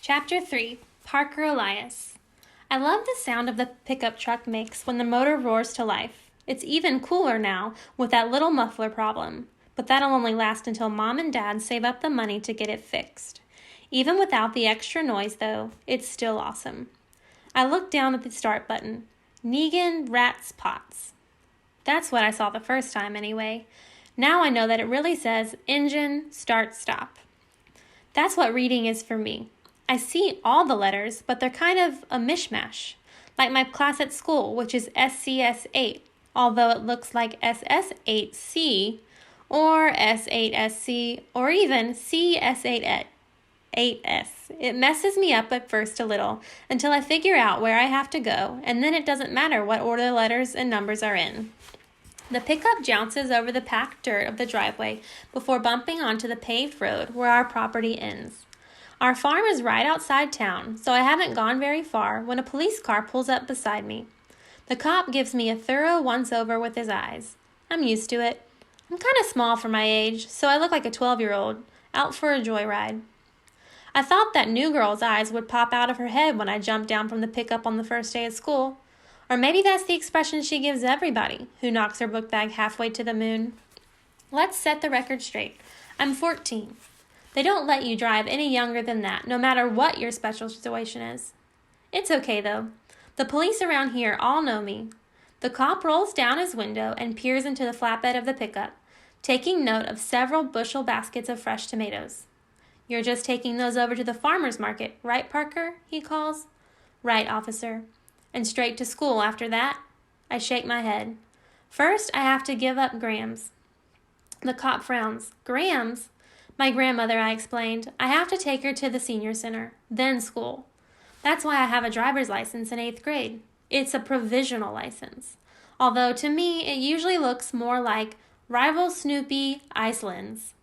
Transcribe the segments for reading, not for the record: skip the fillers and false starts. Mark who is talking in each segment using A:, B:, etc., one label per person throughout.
A: Chapter 3, Parker Elias. I love the sound of the pickup truck makes when the motor roars to life. It's even cooler now with that little muffler problem, but that'll only last until Mom and Dad save up the money to get it fixed. Even without the extra noise, though, it's still awesome. I looked down at the start button. Negan Rats Pots. That's what I saw the first time anyway. Now I know that it really says engine start stop. That's what reading is for me. I see all the letters, but they're kind of a mishmash. Like my class at school, which is SCS8, although it looks like SS8C or S8SC or even CS8S. It messes me up at first a little until I figure out where I have to go, and then it doesn't matter what order the letters and numbers are in. The pickup jounces over the packed dirt of the driveway before bumping onto the paved road where our property ends. Our farm is right outside town, so I haven't gone very far when a police car pulls up beside me. The cop gives me a thorough once-over with his eyes. I'm used to it. I'm kind of small for my age, so I look like a 12-year-old, out for a joyride. I thought that new girl's eyes would pop out of her head when I jumped down from the pickup on the first day of school. Or maybe that's the expression she gives everybody who knocks her book bag halfway to the moon. Let's set the record straight. I'm 14. They don't let you drive any younger than that, no matter what your special situation is. It's okay, though. The police around here all know me. The cop rolls down his window and peers into the flatbed of the pickup, taking note of several bushel baskets of fresh tomatoes. "You're just taking those over to the farmer's market, right, Parker?" he calls. "Right, officer." "And straight to school after that?" I shake my head. "First, I have to give up Grams." The cop frowns. "Grams?" "My grandmother," I explained. "I have to take her to the senior center, then school. That's why I have a driver's license in 8th grade. It's a provisional license. Although to me, it usually looks more like Rival Snoopy Iceland's.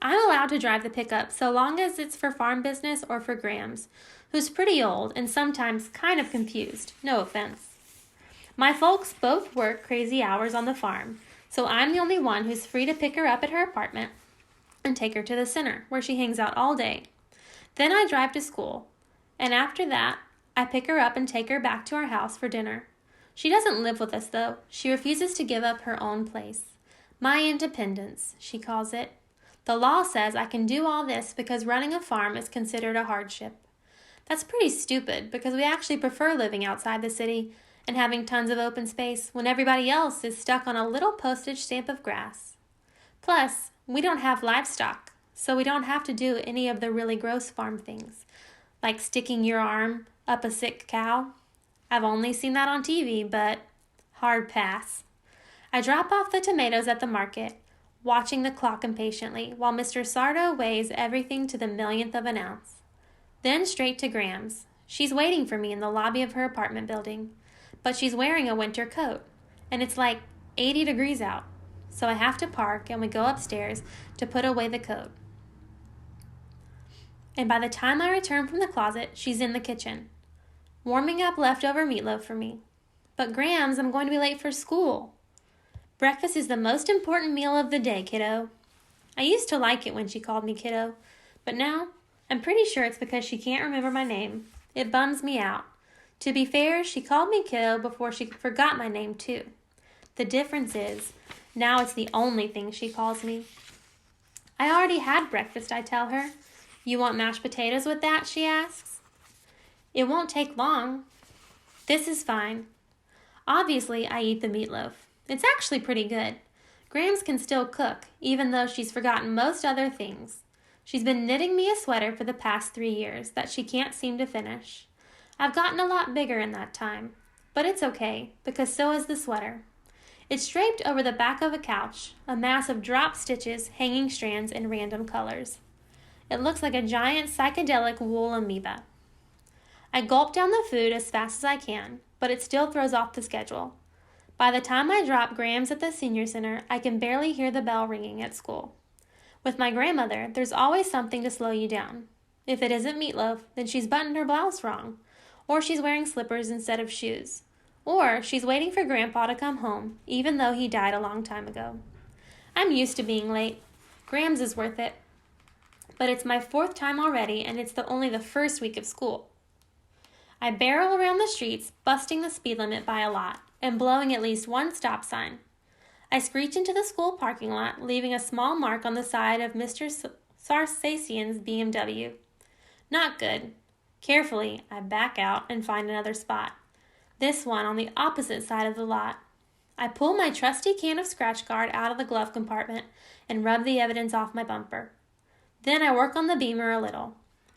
A: I'm allowed to drive the pickup so long as it's for farm business or for Grams, who's pretty old and sometimes kind of confused. No offense. My folks both work crazy hours on the farm, so I'm the only one who's free to pick her up at her apartment and take her to the center, where she hangs out all day. Then I drive to school, and after that, I pick her up and take her back to our house for dinner. She doesn't live with us, though. She refuses to give up her own place. My independence, she calls it. The law says I can do all this because running a farm is considered a hardship. That's pretty stupid because we actually prefer living outside the city and having tons of open space when everybody else is stuck on a little postage stamp of grass. Plus, we don't have livestock, so we don't have to do any of the really gross farm things, like sticking your arm up a sick cow. I've only seen that on TV, but hard pass. I drop off the tomatoes at the market, watching the clock impatiently while Mr. Sardo weighs everything to the millionth of an ounce. Then straight to Grams. She's waiting for me in the lobby of her apartment building, but she's wearing a winter coat, and it's like 80 degrees out, so I have to park and we go upstairs to put away the coat. And by the time I return from the closet, she's in the kitchen, warming up leftover meatloaf for me. "But Grams, I'm going to be late for school." "Breakfast is the most important meal of the day, kiddo." I used to like it when she called me kiddo, but now I'm pretty sure it's because she can't remember my name. It bums me out. To be fair, she called me kiddo before she forgot my name, too. The difference is, now it's the only thing she calls me. "I already had breakfast," I tell her. "You want mashed potatoes with that?" she asks. "It won't take long." This is fine. Obviously, I eat the meatloaf. It's actually pretty good. Grams can still cook, even though she's forgotten most other things. She's been knitting me a sweater for the past 3 years that she can't seem to finish. I've gotten a lot bigger in that time, but it's okay, because so is the sweater. It's draped over the back of a couch, a mass of drop stitches, hanging strands in random colors. It looks like a giant psychedelic wool amoeba. I gulp down the food as fast as I can, but it still throws off the schedule. By the time I drop Grams at the senior center, I can barely hear the bell ringing at school. With my grandmother, there's always something to slow you down. If it isn't meatloaf, then she's buttoned her blouse wrong, or she's wearing slippers instead of shoes, or she's waiting for Grandpa to come home, even though he died a long time ago. I'm used to being late. Grams is worth it. but it's my 4th time already, and it's only the first week of school. I barrel around the streets, busting the speed limit by a lot, and blowing at least one stop sign. I screech into the school parking lot, leaving a small mark on the side of Mr. Sarsacian's BMW. Not good. Carefully, I back out and find another spot. This one on the opposite side of the lot. I pull my trusty can of scratch guard out of the glove compartment and rub the evidence off my bumper. Then I work on the beamer a little.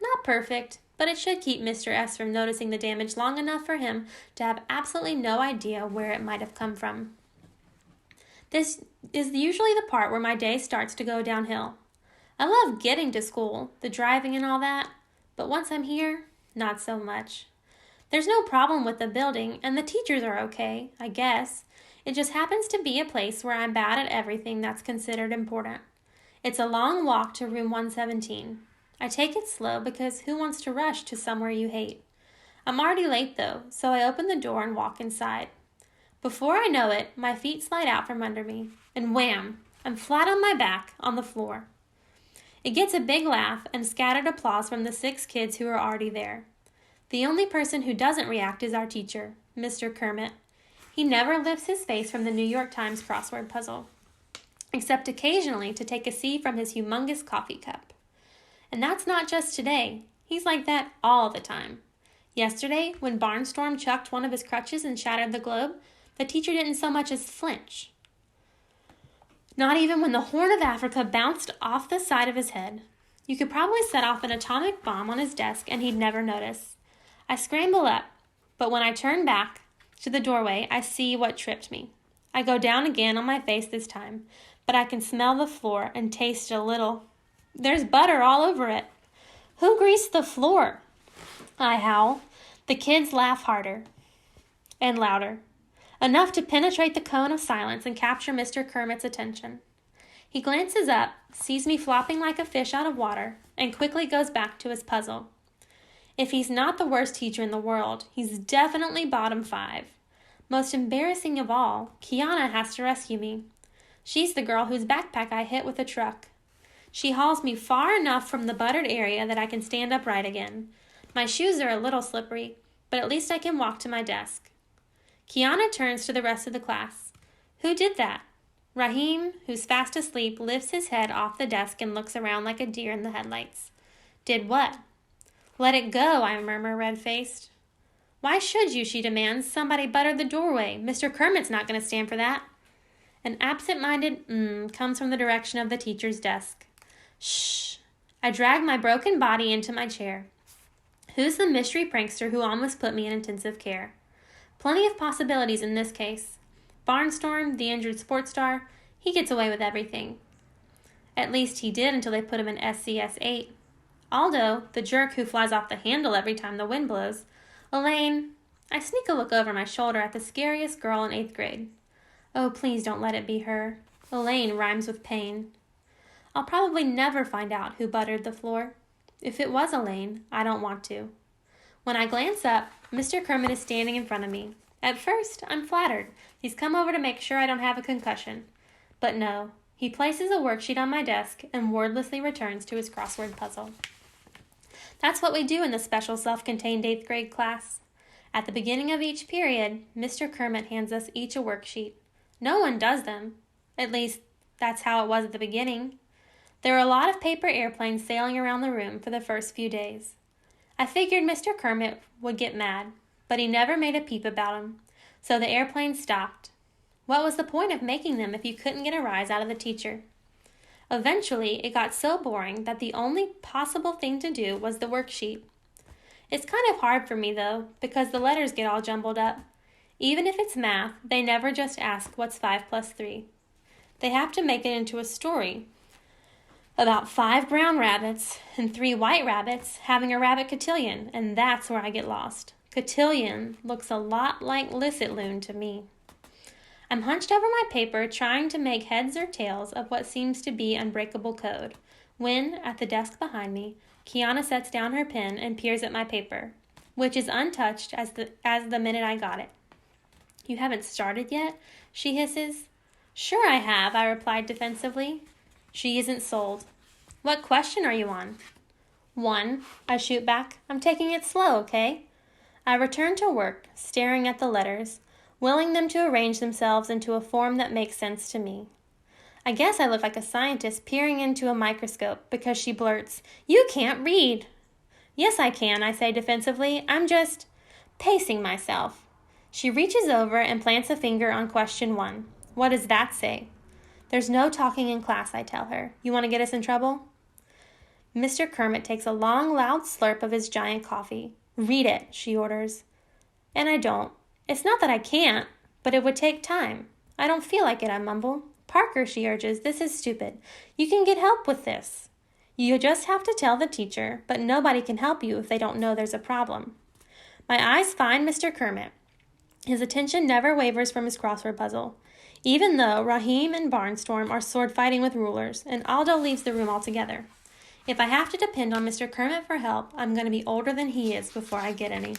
A: Not perfect, but it should keep Mr. S from noticing the damage long enough for him to have absolutely no idea where it might have come from. This is usually the part where my day starts to go downhill. I love getting to school, the driving and all that, but once I'm here, not so much. There's no problem with the building, and the teachers are okay, I guess. It just happens to be a place where I'm bad at everything that's considered important. It's a long walk to room 117. I take it slow because who wants to rush to somewhere you hate? I'm already late though, so I open the door and walk inside. Before I know it, my feet slide out from under me, and wham! I'm flat on my back on the floor. It gets a big laugh and scattered applause from the 6 kids who are already there. The only person who doesn't react is our teacher, Mr. Kermit. He never lifts his face from the New York Times crossword puzzle, except occasionally to take a sip from his humongous coffee cup. And that's not just today. He's like that all the time. Yesterday, when Barnstorm chucked one of his crutches and shattered the globe, the teacher didn't so much as flinch. Not even when the Horn of Africa bounced off the side of his head. You could probably set off an atomic bomb on his desk and he'd never notice. I scramble up, but when I turn back to the doorway, I see what tripped me. I go down again on my face this time, but I can smell the floor and taste it a little. There's butter all over it. Who greased the floor? I howl. The kids laugh harder and louder, enough to penetrate the cone of silence and capture Mr. Kermit's attention. He glances up, sees me flopping like a fish out of water, and quickly goes back to his puzzle. If he's not the worst teacher in the world, he's definitely bottom 5. Most embarrassing of all, Kiana has to rescue me. She's the girl whose backpack I hit with a truck. She hauls me far enough from the buttered area that I can stand upright again. My shoes are a little slippery, but at least I can walk to my desk. Kiana turns to the rest of the class. Who did that? Raheem, who's fast asleep, lifts his head off the desk and looks around like a deer in the headlights. Did what? Let it go, I murmur, red-faced. Why should you, she demands. Somebody buttered the doorway. Mr. Kermit's not going to stand for that. An absent-minded comes from the direction of the teacher's desk. Shh. I drag my broken body into my chair. Who's the mystery prankster who almost put me in intensive care? Plenty of possibilities in this case. Barnstorm, the injured sports star, he gets away with everything. At least he did until they put him in SCS 8. Aldo, the jerk who flies off the handle every time the wind blows. Elaine. I sneak a look over my shoulder at the scariest girl in 8th grade. Oh, please don't let it be her. Elaine rhymes with pain. I'll probably never find out who buttered the floor. If it was Elaine, I don't want to. When I glance up, Mr. Kermit is standing in front of me. At first, I'm flattered. He's come over to make sure I don't have a concussion. But no, he places a worksheet on my desk and wordlessly returns to his crossword puzzle. That's what we do in the special self-contained 8th grade class. At the beginning of each period, Mr. Kermit hands us each a worksheet. No one does them. At least, that's how it was at the beginning. There were a lot of paper airplanes sailing around the room for the first few days. I figured Mr. Kermit would get mad, but he never made a peep about them, so the airplanes stopped. What was the point of making them if you couldn't get a rise out of the teacher? Eventually, it got so boring that the only possible thing to do was the worksheet. It's kind of hard for me, though, because the letters get all jumbled up. Even if it's math, they never just ask what's 5 plus 3. They have to make it into a story about 5 brown rabbits and 3 white rabbits having a rabbit cotillion, and that's where I get lost. Cotillion looks a lot like licit loon to me. I'm hunched over my paper trying to make heads or tails of what seems to be unbreakable code, when, at the desk behind me, Kiana sets down her pen and peers at my paper, which is untouched as the minute I got it. You haven't started yet? She hisses. Sure I have, I replied defensively. She isn't sold. What question are you on? 1, I shoot back. I'm taking it slow, okay? I return to work, staring at the letters, willing them to arrange themselves into a form that makes sense to me. I guess I look like a scientist peering into a microscope because she blurts, "You can't read." "Yes, I can," I say defensively. "I'm just pacing myself." She reaches over and plants a finger on question 1. "What does that say?" "There's no talking in class," I tell her. "You want to get us in trouble?" Mr. Kermit takes a long, loud slurp of his giant coffee. "Read it," she orders. And I don't. It's not that I can't, but it would take time. "I don't feel like it," I mumble. "Parker," she urges, "this is stupid. You can get help with this. You just have to tell the teacher, but nobody can help you if they don't know there's a problem." My eyes find Mr. Kermit. His attention never wavers from his crossword puzzle, even though Raheem and Barnstorm are sword fighting with rulers, and Aldo leaves the room altogether. If I have to depend on Mr. Kermit for help, I'm going to be older than he is before I get any.